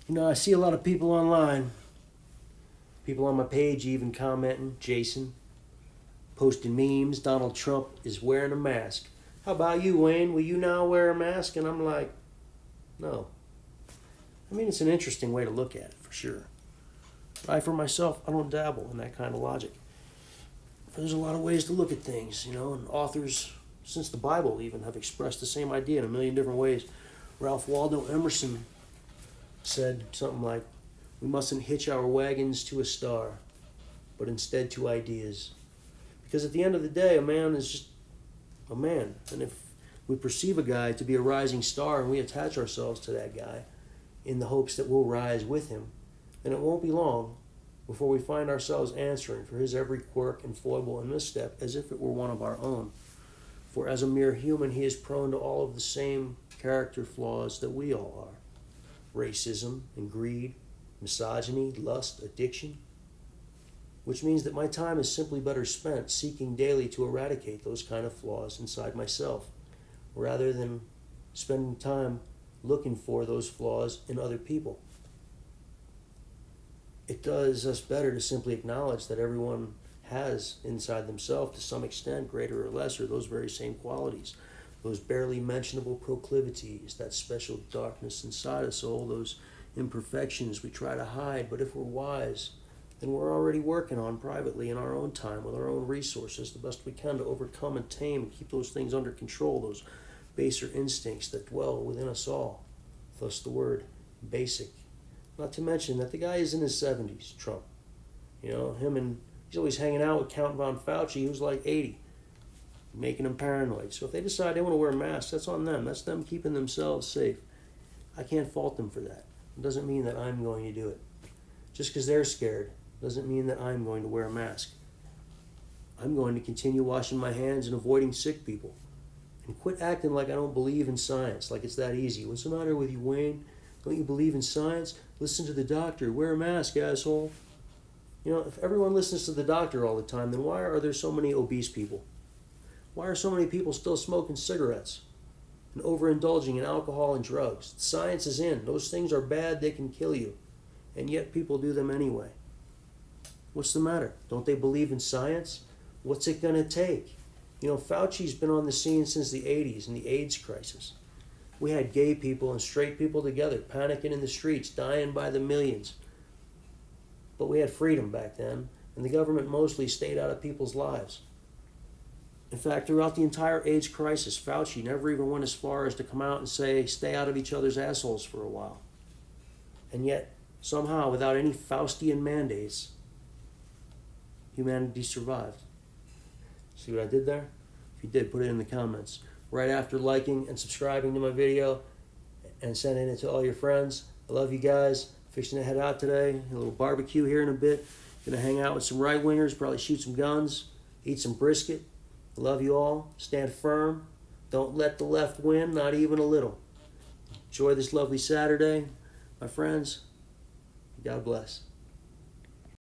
You know, I see a lot of people online, people on my page even commenting, Jason, posting memes, Donald Trump is wearing a mask. How about you, Wayne? Will you now wear a mask? And I'm like, no. I mean, it's an interesting way to look at it, for sure. I, for myself, I don't dabble in that kind of logic. There's a lot of ways to look at things, you know, and authors since the Bible even have expressed the same idea in a million different ways. Ralph Waldo Emerson said something like, we mustn't hitch our wagons to a star, but instead to ideas. Because at the end of the day, a man is just a man. And if we perceive a guy to be a rising star and we attach ourselves to that guy in the hopes that we'll rise with him, then it won't be long before we find ourselves answering for his every quirk and foible and misstep as if it were one of our own. For as a mere human, he is prone to all of the same character flaws that we all are. Racism and greed, misogyny, lust, addiction. Which means that my time is simply better spent seeking daily to eradicate those kind of flaws inside myself, rather than spending time looking for those flaws in other people. It does us better to simply acknowledge that everyone has inside themselves, to some extent, greater or lesser, those very same qualities, those barely mentionable proclivities, that special darkness inside us, all those imperfections we try to hide. But if we're wise, then we're already working on privately in our own time, with our own resources, the best we can to overcome and tame and keep those things under control, those baser instincts that dwell within us all. Thus the word basic. Not to mention that the guy is in his 70s, Trump. You know, he's always hanging out with Count Von Fauci, who's like 80, making him paranoid. So if they decide they want to wear masks, that's on them. That's them keeping themselves safe. I can't fault them for that. It doesn't mean that I'm going to do it. Just because they're scared doesn't mean that I'm going to wear a mask. I'm going to continue washing my hands and avoiding sick people. And quit acting like I don't believe in science, like it's that easy. What's the matter with you, Wayne? Don't you believe in science? Listen to the doctor. Wear a mask, asshole. You know, if everyone listens to the doctor all the time, then why are there so many obese people? Why are so many people still smoking cigarettes and overindulging in alcohol and drugs? The science is in. Those things are bad. They can kill you. And yet people do them anyway. What's the matter? Don't they believe in science? What's it going to take? You know, Fauci's been on the scene since the 80s and the AIDS crisis. We had gay people and straight people together, panicking in the streets, dying by the millions. But we had freedom back then, and the government mostly stayed out of people's lives. In fact, throughout the entire AIDS crisis, Fauci never even went as far as to come out and say, stay out of each other's assholes for a while. And yet, somehow, without any Faustian mandates, humanity survived. See what I did there? If you did, put it in the comments. Right after liking and subscribing to my video and sending it to all your friends. I love you guys. Fixing to head out today. A little barbecue here in a bit. Gonna hang out with some right-wingers, probably shoot some guns, eat some brisket. I love you all. Stand firm. Don't let the left win, not even a little. Enjoy this lovely Saturday. My friends, God bless.